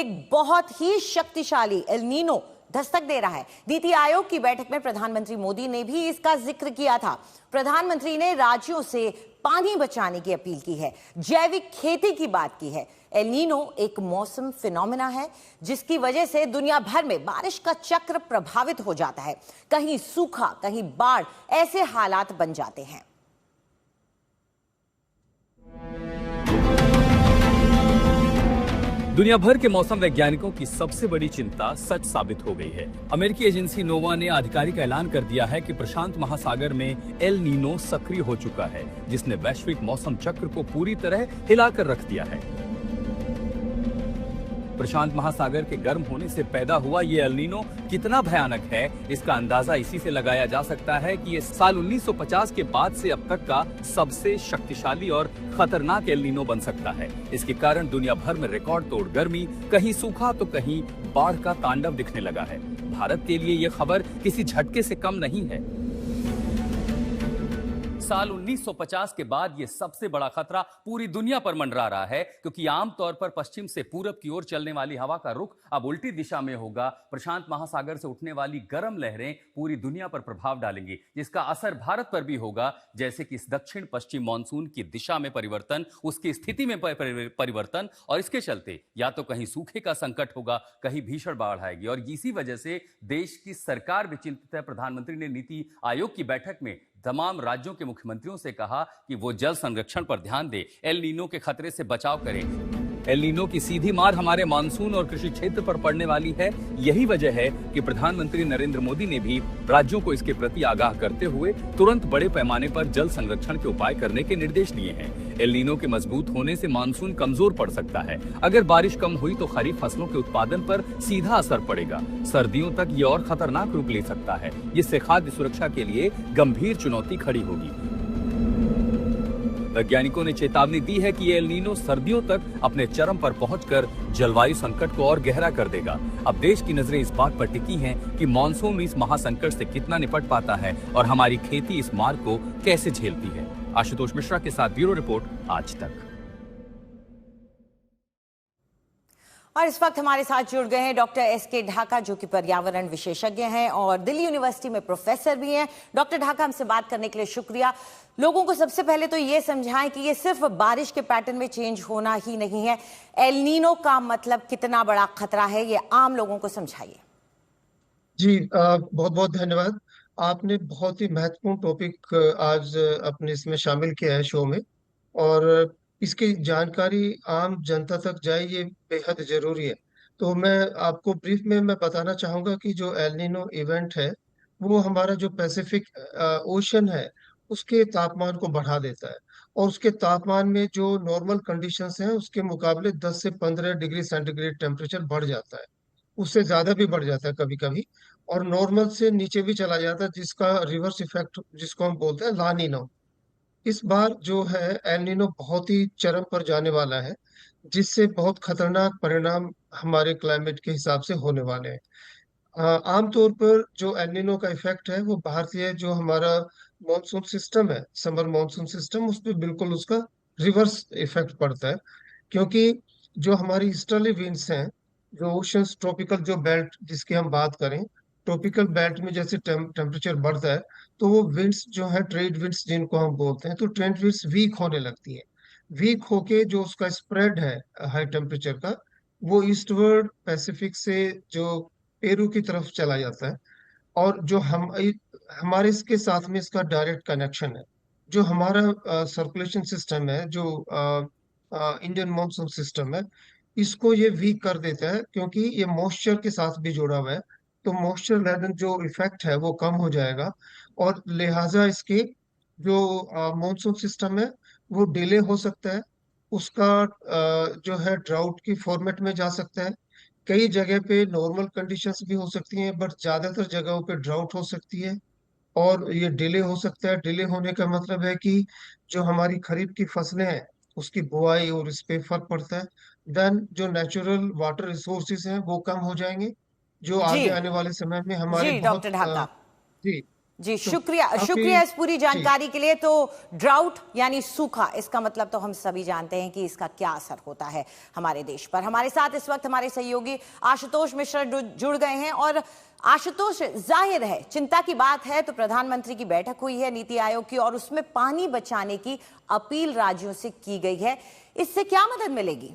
एक बहुत ही शक्तिशाली एल नीनो दस्तक दे रहा है। नीति आयोग की बैठक में प्रधानमंत्री मोदी ने भी इसका जिक्र किया था। प्रधानमंत्री ने राज्यों से पानी बचाने की अपील की है, जैविक खेती की बात की है। एल नीनो एक मौसम फिनोमेना है जिसकी वजह से दुनिया भर में बारिश का चक्र प्रभावित हो जाता है। कहीं सूखा, कहीं बाढ़, ऐसे हालात बन जाते हैं। दुनिया भर के मौसम वैज्ञानिकों की सबसे बड़ी चिंता सच साबित हो गई है। अमेरिकी एजेंसी नोवा ने आधिकारिक ऐलान कर दिया है कि प्रशांत महासागर में एल नीनो सक्रिय हो चुका है, जिसने वैश्विक मौसम चक्र को पूरी तरह हिलाकर रख दिया है। प्रशांत महासागर के गर्म होने से पैदा हुआ ये एल नीनो कितना भयानक है, इसका अंदाजा इसी से लगाया जा सकता है कि ये साल 1950 के बाद से अब तक का सबसे शक्तिशाली और खतरनाक एल नीनो बन सकता है। इसके कारण दुनिया भर में रिकॉर्ड तोड़ गर्मी, कहीं सूखा तो कहीं बाढ़ का तांडव दिखने लगा है। भारत के लिए ये खबर किसी झटके से कम नहीं है। साल 1950 के बाद ये सबसे बड़ा खतरा पूरी दुनिया पर मंडरा रहा है, क्योंकि आमतौर पर पश्चिम से पूरब की ओर चलने वाली हवा का रुख अब उल्टी दिशा में होगा। प्रशांत महासागर से उठने वाली गर्म लहरें पूरी दुनिया पर प्रभाव डालेंगी, जिसका असर भारत पर भी होगा। जैसे कि इस दक्षिण पश्चिम मानसून की दिशा में परिवर्तन, उसकी स्थिति में परिवर्तन, और इसके चलते या तो कहीं सूखे का संकट होगा, कहीं भीषण बाढ़ आएगी। और इसी वजह से देश की सरकार भी चिंतित है। प्रधानमंत्री ने नीति आयोग की बैठक में तमाम राज्यों के मुख्यमंत्रियों से कहा कि वो जल संरक्षण पर ध्यान दें, एल नीनो के खतरे से बचाव करें। एल नीनो की सीधी मार हमारे मानसून और कृषि क्षेत्र पर पड़ने वाली है। यही वजह है कि प्रधानमंत्री नरेंद्र मोदी ने भी राज्यों को इसके प्रति आगाह करते हुए तुरंत बड़े पैमाने पर जल संरक्षण के उपाय करने के निर्देश दिए हैं। एल नीनो के मजबूत होने से मानसून कमजोर पड़ सकता है। अगर बारिश कम हुई तो खरीफ फसलों के उत्पादन पर सीधा असर पड़ेगा। सर्दियों तक ये और खतरनाक रूप ले सकता है, जिससे खाद्य सुरक्षा के लिए गंभीर चुनौती खड़ी होगी। वैज्ञानिकों ने चेतावनी दी है कि ये एल नीनो सर्दियों तक अपने चरम पर पहुंचकर जलवायु संकट को और गहरा कर देगा। अब देश की नजरें इस बात पर टिकी हैं कि मॉनसून इस महासंकट से कितना निपट पाता है और हमारी खेती इस मार को कैसे झेलती है। आशुतोष मिश्रा के साथ ब्यूरो रिपोर्ट, आज तक। और इस वक्त हमारे साथ जुड़ गए हैं डॉक्टर एस.के. ढाका, जो कि पर्यावरण विशेषज्ञ हैं और दिल्ली यूनिवर्सिटी में प्रोफेसर भी हैं। डॉक्टर ढाका, हमसे बात करने के लिए शुक्रिया। लोगों को सबसे पहले तो ये समझाएं कि ये सिर्फ बारिश के पैटर्न में चेंज होना ही नहीं है, एल नीनो का मतलब कितना बड़ा खतरा है, ये आम लोगों को समझाइए। जी, बहुत बहुत धन्यवाद। आपने बहुत ही महत्वपूर्ण टॉपिक आज अपने इसमें शामिल किया है शो में, और इसकी जानकारी आम जनता तक जाए ये बेहद जरूरी है। तो मैं आपको ब्रीफ में मैं बताना चाहूंगा कि जो एल नीनो इवेंट है वो हमारा जो पैसिफिक ओशन है उसके तापमान को बढ़ा देता है, और उसके तापमान में जो नॉर्मल कंडीशंस हैं उसके मुकाबले 10 से 15 डिग्री सेंटीग्रेड टेम्परेचर बढ़ जाता है। उससे ज्यादा भी बढ़ जाता है कभी कभी, और नॉर्मल से नीचे भी चला जाता है, जिसका रिवर्स इफेक्ट जिसको हम बोलते हैं ला नीनो। इस बार जो है एल नीनो बहुत ही चरम पर जाने वाला है, जिससे बहुत खतरनाक परिणाम हमारे क्लाइमेट के हिसाब से होने वाले हैं। आमतौर पर जो एल नीनो का इफेक्ट है वो भारतीय जो हमारा मॉनसून सिस्टम है, समर मॉनसून सिस्टम, उस पर बिल्कुल उसका रिवर्स इफेक्ट पड़ता है। क्योंकि जो हमारी ईस्टर्ली विंड्स हैं, जो ओशंस ट्रॉपिकल जो बेल्ट जिसकी हम बात करें, ट्रॉपिकल बेल्ट में जैसे टेम्परेचर बढ़ता है तो वो विंड्स जो है ट्रेड विंड्स जिनको हम बोलते हैं, तो ट्रेड विंड्स वीक होने लगती है। वीक होके जो उसका स्प्रेड है हाई टेम्परेचर का, वो ईस्टवर्ड पैसिफिक से जो पेरू की तरफ चला जाता है। और जो हमारे इसके साथ में इसका डायरेक्ट कनेक्शन है। जो हमारा सर्कुलेशन सिस्टम है, जो इंडियन मॉनसून सिस्टम है, इसको ये वीक कर देता है, क्योंकि ये मॉइस्चर के साथ भी जुड़ा हुआ है। तो मॉइस्चर लेदन जो इफेक्ट है वो कम हो जाएगा, और लिहाजा इसके जो मॉनसून सिस्टम है वो डिले हो सकता है। उसका जो है ड्राउट की फॉर्मेट में जा सकता है। कई जगह पे नॉर्मल कंडीशंस भी हो सकती हैं, बट ज्यादातर जगहों पे ड्राउट हो सकती है, और ये डिले हो सकता है। डिले होने का मतलब है कि जो हमारी खरीफ की फसलें हैं उसकी बुआई और इस पे फर्क पड़ता है। देन जो नेचुरल वाटर रिसोर्सेज हैं वो कम हो जाएंगे, जो जी आगे आने वाले समय में हमारे जी बहुत डॉक्टर ढाका। जी जी, तो शुक्रिया काफी शुक्रिया इस पूरी जी जानकारी के लिए। तो ड्राउट यानी सूखा, इसका मतलब तो हम सभी जानते हैं कि इसका क्या असर होता है हमारे देश पर। हमारे साथ इस वक्त हमारे सहयोगी आशुतोष मिश्रा जुड़ गए हैं। और आशुतोष, जाहिर है चिंता की बात है, तो प्रधानमंत्री की बैठक हुई है नीति आयोग की और उसमें पानी बचाने की अपील राज्यों से की गई है। इससे क्या मदद मिलेगी?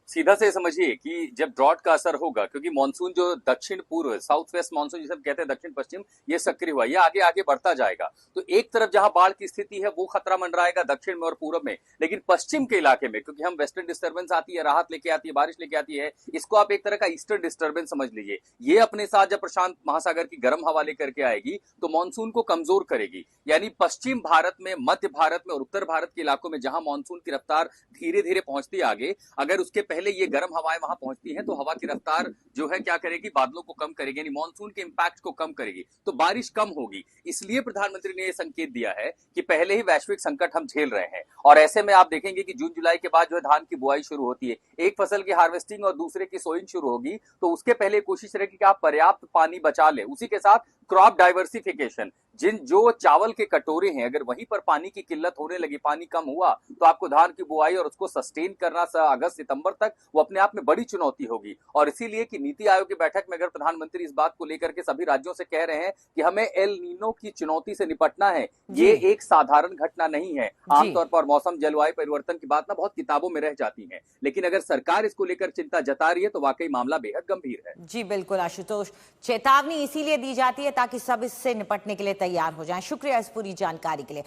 सीधा से समझिए कि जब ड्रॉट का असर होगा, क्योंकि मानसून जो दक्षिण पूर्व साउथ वेस्ट मानसून जिसे हम कहते हैं दक्षिण पश्चिम, ये सक्रिय हुआ, ये आगे आगे बढ़ता जाएगा। तो एक तरफ जहां बाढ़ की स्थिति है वो खतरा मंडराएगा दक्षिण में और पूर्व में, लेकिन पश्चिम के इलाके में, क्योंकि हम वेस्टर्न डिस्टर्बेंस आती है, राहत लेके आती है, बारिश लेके आती है, इसको आप एक तरह का ईस्टर्न डिस्टर्बेंस समझ लीजिए। ये अपने साथ जब प्रशांत महासागर की गर्म हवा लेकर के आएगी तो मानसून को कमजोर करेगी। यानी पश्चिम भारत में, मध्य भारत में और उत्तर भारत के इलाकों में जहां मानसून की रफ्तार धीरे धीरे पहुंचती है आगे, अगर उसके पहले ये गर्म हवाएं वहां पहुंचती हैं तो हवा की रफ्तार जो है क्या करेगी, बादलों को कम करेगी, यानी मानसून के इंपैक्ट को कम करेगी, तो बारिश कम होगी। इसलिए प्रधानमंत्री ने यह संकेत दिया है कि पहले ही वैश्विक संकट हम झेल रहे हैं और ऐसे में आप देखेंगे कि जून जुलाई के बाद जो है धान की बुआई शुरू होती है, एक फसल की हार्वेस्टिंग और दूसरे की सोइंग शुरू होगी, तो उसके पहले कोशिश रहेगी कि आप पर्याप्त पानी बचा ले। उसी के साथ क्रॉप डाइवर्सिफिकेशन, जो चावल के कटोरे हैं, अगर वहीं पर पानी की किल्लत होने लगी, पानी कम हुआ, तो आपको धान की बुआई और उसको सस्टेन करना अगस्त सितंबर तक वो अपने आप में बड़ी चुनौती होगी। और इसीलिए कि नीति आयोग की बैठक में अगर प्रधानमंत्री इस बात को लेकर के सभी राज्यों से कह रहे हैं कि हमें एल नीनो की चुनौती से निपटना है, ये एक साधारण घटना नहीं है। आमतौर पर मौसम जलवायु परिवर्तन की बात ना बहुत किताबों में रह जाती है, लेकिन अगर सरकार इसको लेकर चिंता जता रही है तो वाकई मामला बेहद गंभीर है। जी बिल्कुल आशुतोष, चेतावनी इसीलिए दी जाती है ताकि सब इससे निपटने के लिए तैयार हो जाएं। शुक्रिया इस पूरी जानकारी के लिए।